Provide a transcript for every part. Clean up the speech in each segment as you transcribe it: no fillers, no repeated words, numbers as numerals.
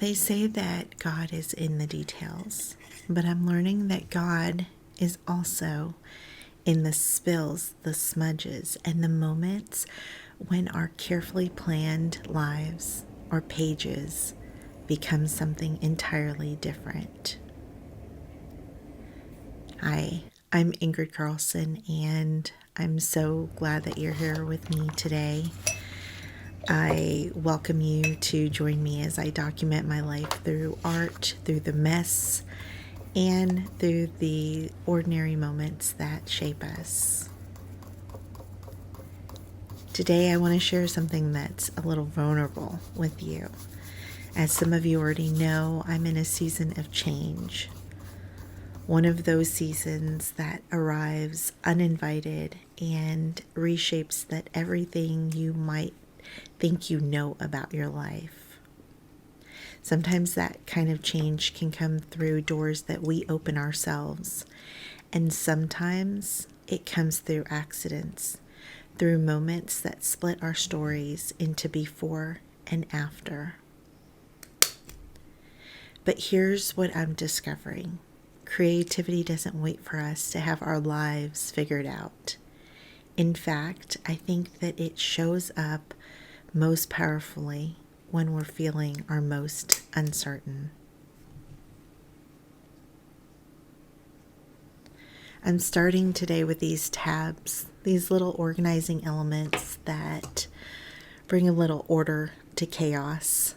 They say that God is in the details, but I'm learning that God is also in the spills, the smudges, and the moments when our carefully planned lives or pages become something entirely different. Hi, I'm Ingrid Carlson, and I'm so glad that you're here with me today. I welcome you to join me as I document my life through art, through the mess, and through the ordinary moments that shape us. Today I want to share something that's a little vulnerable with you. As some of you already know, I'm in a season of change. One of those seasons that arrives uninvited and reshapes that everything you might think you know about your life. Sometimes that kind of change can come through doors that we open ourselves, and sometimes it comes through accidents, through moments that split our stories into before and after. But here's what I'm discovering. Creativity doesn't wait for us to have our lives figured out. In fact, I think that it shows up most powerfully when we're feeling our most uncertain. I'm starting today with these tabs, these little organizing elements that bring a little order to chaos.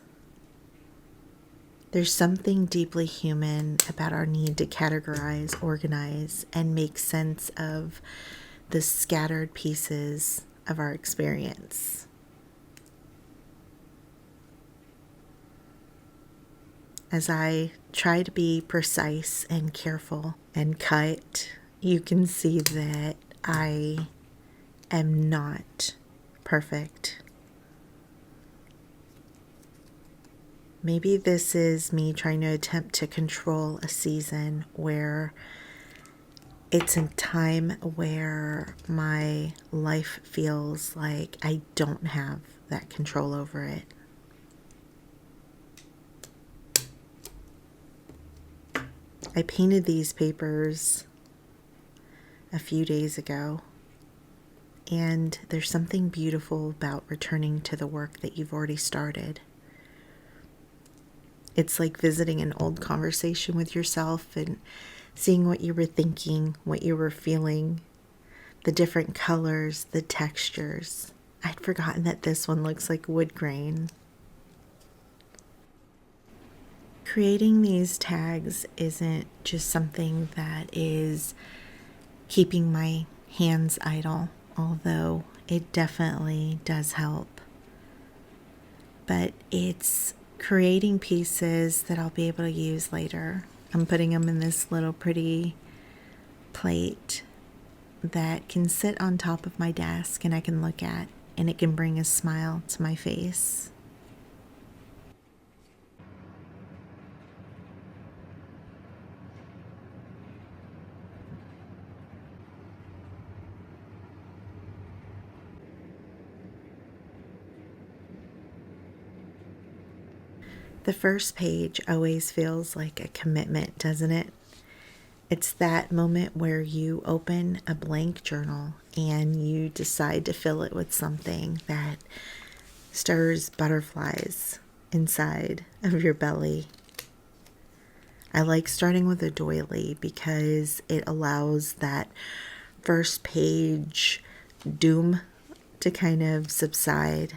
There's something deeply human about our need to categorize, organize, and make sense of the scattered pieces of our experience. As I try to be precise and careful and cut, you can see that I am not perfect. Maybe this is me trying to attempt to control a season where it's a time where my life feels like I don't have that control over it. I painted these papers a few days ago, and there's something beautiful about returning to the work that you've already started. It's like visiting an old conversation with yourself and seeing what you were thinking, what you were feeling, the different colors, the textures. I'd forgotten that this one looks like wood grain. Creating these tags isn't just something that is keeping my hands idle, although it definitely does help. But it's creating pieces that I'll be able to use later. I'm putting them in this little pretty plate that can sit on top of my desk and I can look at, and it can bring a smile to my face. The first page always feels like a commitment, doesn't it? It's that moment where you open a blank journal and you decide to fill it with something that stirs butterflies inside of your belly. I like starting with a doily because it allows that first page doom to kind of subside.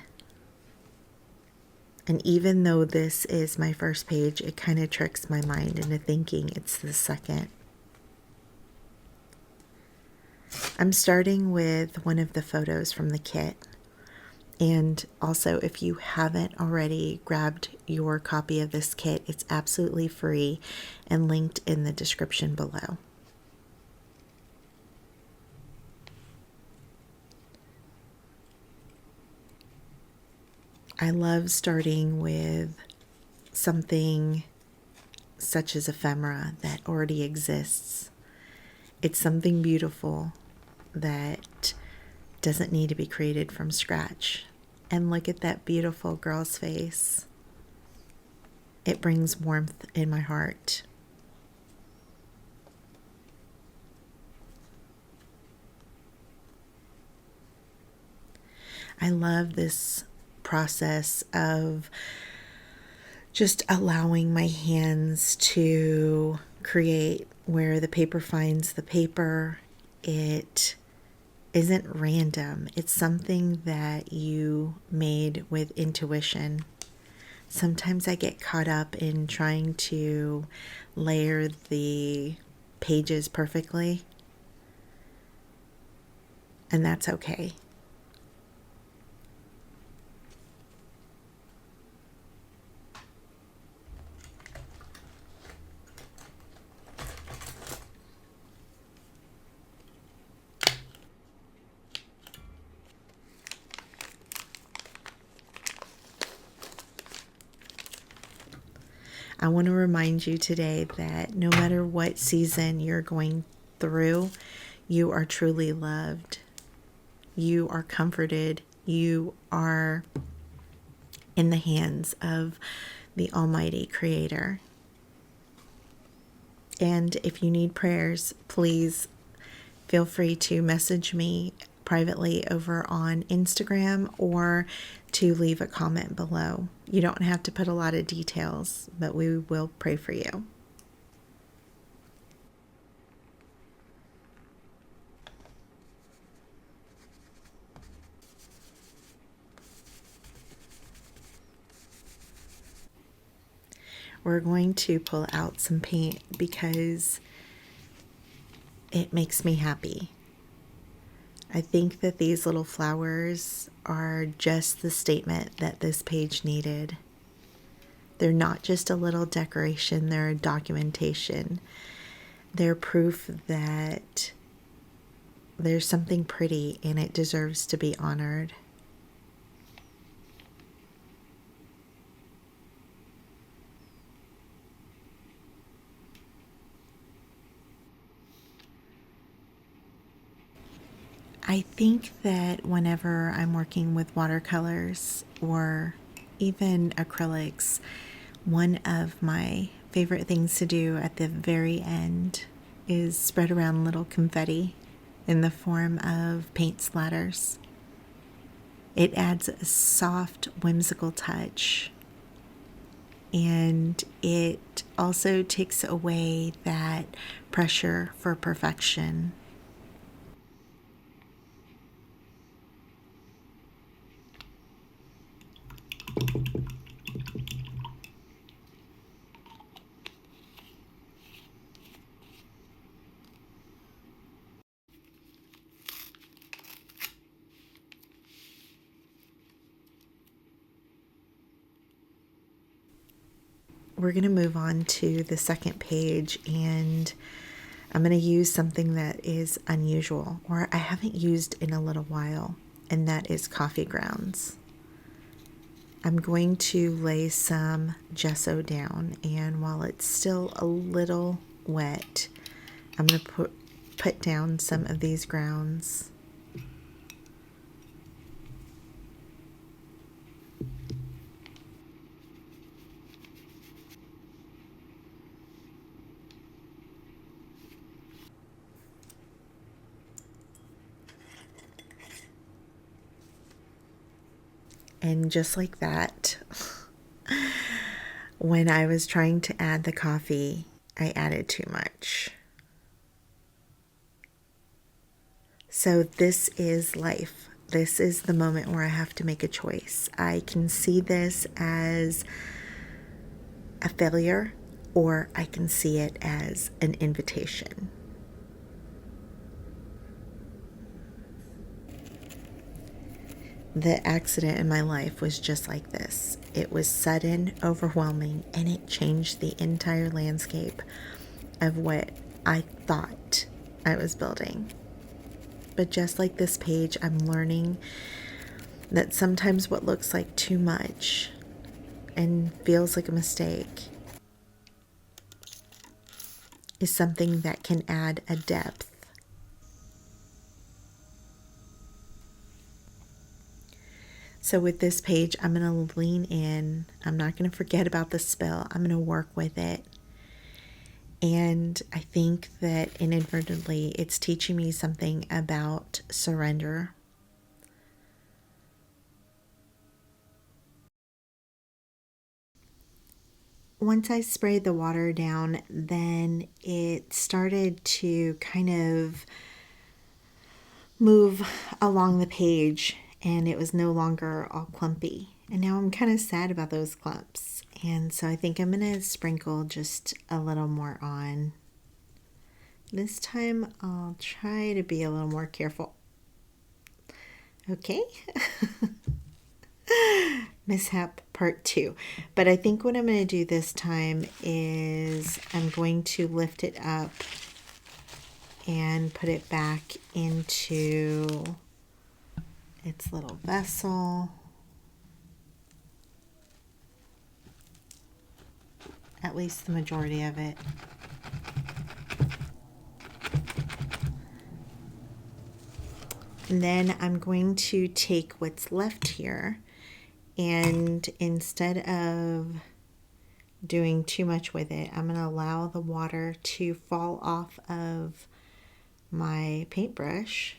And even though this is my first page, it kind of tricks my mind into thinking it's the second. I'm starting with one of the photos from the kit. And also, if you haven't already grabbed your copy of this kit, it's absolutely free and linked in the description below. I love starting with something such as ephemera that already exists. It's something beautiful that doesn't need to be created from scratch. And look at that beautiful girl's face. It brings warmth in my heart. I love this process of just allowing my hands to create where the paper finds the paper. It isn't random. It's something that you made with intuition. Sometimes I get caught up in trying to layer the pages perfectly, and that's okay. I want to remind you today that no matter what season you're going through, you are truly loved. You are comforted. You are in the hands of the Almighty Creator. And if you need prayers, please feel free to message me privately over on Instagram or to leave a comment below. You don't have to put a lot of details, but we will pray for you. We're going to pull out some paint because it makes me happy. I think that these little flowers are just the statement that this page needed. They're not just a little decoration, they're a documentation. They're proof that there's something pretty and it deserves to be honored. I think that whenever I'm working with watercolors or even acrylics, one of my favorite things to do at the very end is spread around little confetti in the form of paint splatters. It adds a soft, whimsical touch, and it also takes away that pressure for perfection. We're going to move on to the second page, and I'm going to use something that is unusual or I haven't used in a little while, and that is coffee grounds. I'm going to lay some gesso down, and while it's still a little wet, I'm going to put down some of these grounds. And just like that, when I was trying to add the coffee, I added too much. So this is life. This is the moment where I have to make a choice. I can see this as a failure, or I can see it as an invitation. The accident in my life was just like this. It was sudden, overwhelming, and it changed the entire landscape of what I thought I was building. But just like this page, I'm learning that sometimes what looks like too much and feels like a mistake is something that can add a depth. So with this page, I'm going to lean in. I'm not going to forget about the spill. I'm going to work with it. And I think that inadvertently, it's teaching me something about surrender. Once I sprayed the water down, then it started to kind of move along the page, and it was no longer all clumpy. And now I'm kind of sad about those clumps. And so I think I'm going to sprinkle just a little more on. This time I'll try to be a little more careful. Okay. Mishap part 2. But I think what I'm going to do this time is I'm going to lift it up and put it back into its little vessel. At least the majority of it. And then I'm going to take what's left here, and instead of doing too much with it, I'm going to allow the water to fall off of my paintbrush.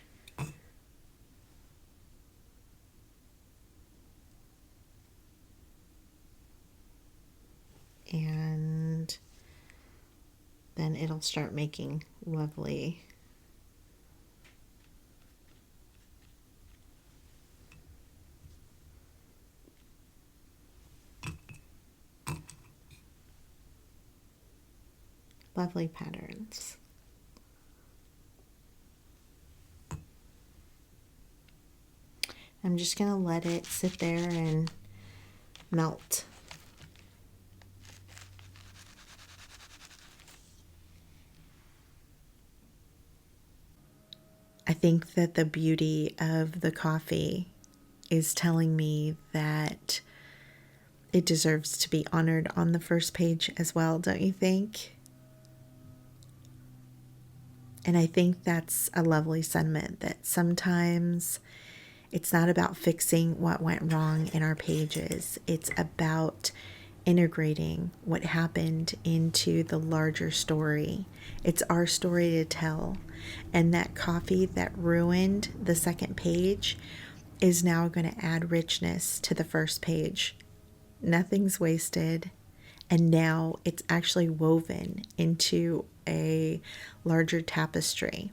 And then it'll start making lovely patterns. I'm just going to let it sit there and melt. I think that the beauty of the coffee is telling me that it deserves to be honored on the first page as well, don't you think? And I think that's a lovely sentiment, that sometimes it's not about fixing what went wrong in our pages. It's about integrating what happened into the larger story. It's our story to tell. And that coffee that ruined the second page is now going to add richness to the first page. Nothing's wasted. And now it's actually woven into a larger tapestry.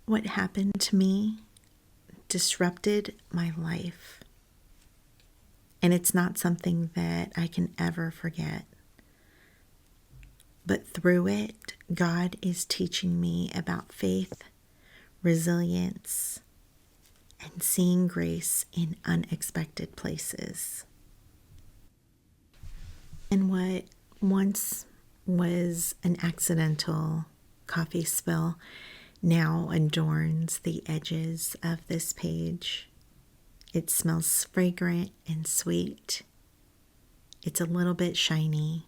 What happened to me disrupted my life. And it's not something that I can ever forget. But through it, God is teaching me about faith, resilience, and seeing grace in unexpected places. And what once was an accidental coffee spill now adorns the edges of this page. It smells fragrant and sweet. It's a little bit shiny.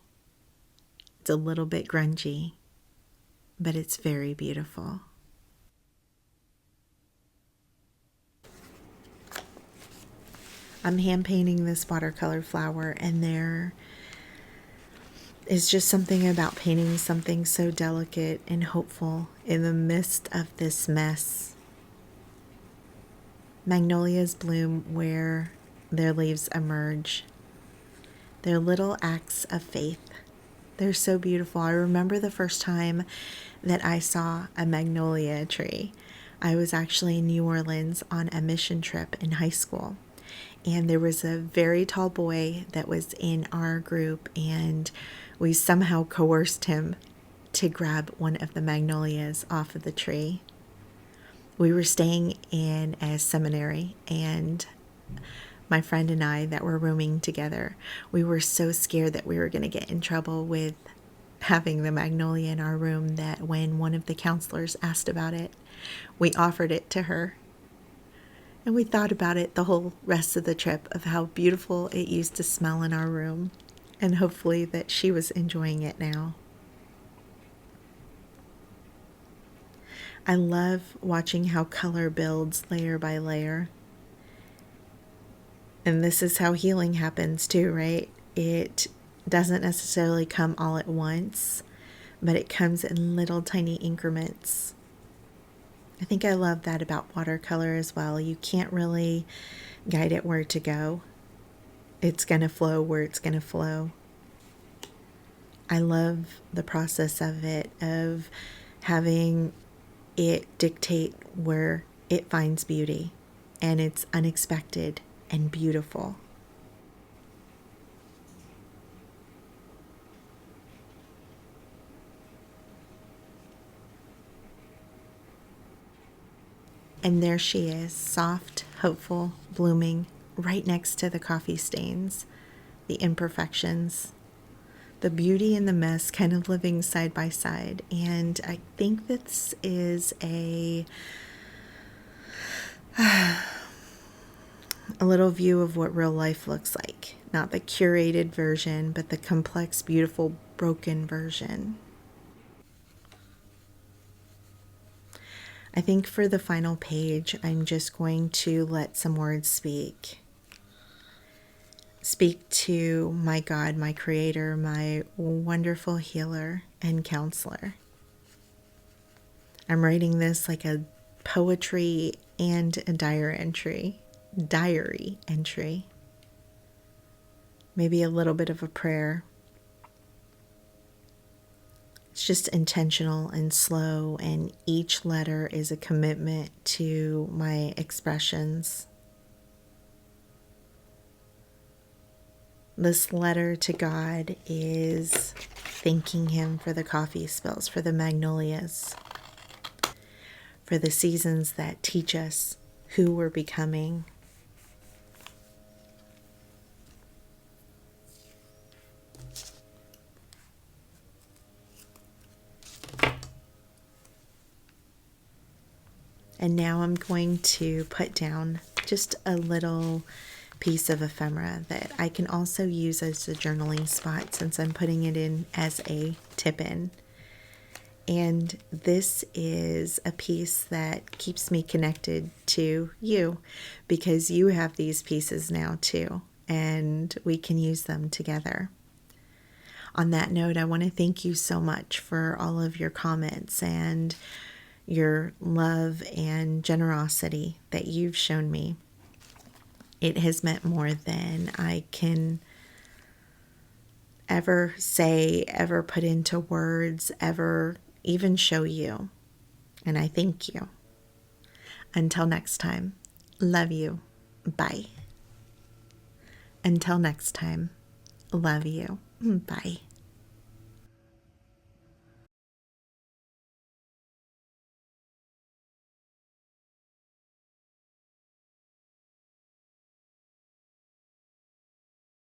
It's a little bit grungy, but it's very beautiful. I'm hand painting this watercolor flower, and there is just something about painting something so delicate and hopeful in the midst of this mess. Magnolias bloom where their leaves emerge. They're little acts of faith. They're so beautiful. I remember the first time that I saw a magnolia tree. I was actually in New Orleans on a mission trip in high school. And there was a very tall boy that was in our group, and we somehow coerced him to grab one of the magnolias off of the tree. We were staying in a seminary, and my friend and I that were rooming together, we were so scared that we were going to get in trouble with having the magnolia in our room that when one of the counselors asked about it, we offered it to her. And we thought about it the whole rest of the trip of how beautiful it used to smell in our room, and hopefully that she was enjoying it now. I love watching how color builds layer by layer. And this is how healing happens too, right? It doesn't necessarily come all at once, but it comes in little tiny increments. I think I love that about watercolor as well. You can't really guide it where to go. It's going to flow where it's going to flow. I love the process of it, of having it dictate where it finds beauty, and it's unexpected and beautiful. And there she is, soft, hopeful, blooming, right next to the coffee stains, the imperfections, the beauty and the mess kind of living side by side. And I think this is a little view of what real life looks like. Not the curated version, but the complex, beautiful, broken version. I think for the final page, I'm just going to let some words speak. Speak to my God, my Creator, my wonderful healer and counselor. I'm writing this like a poetry and a diary entry. Maybe a little bit of a prayer. It's just intentional and slow, and each letter is a commitment to my expressions. This letter to God is thanking Him for the coffee spills, for the magnolias, for the seasons that teach us who we're becoming. And now I'm going to put down just a little piece of ephemera that I can also use as a journaling spot, since I'm putting it in as a tip-in. And this is a piece that keeps me connected to you, because you have these pieces now too, and we can use them together. On that note, I want to thank you so much for all of your comments and your love and generosity that you've shown me. It has meant more than I can ever say, ever put into words, ever even show you. And I thank you. Until next time, love you. Bye. Until next time, love you. Bye.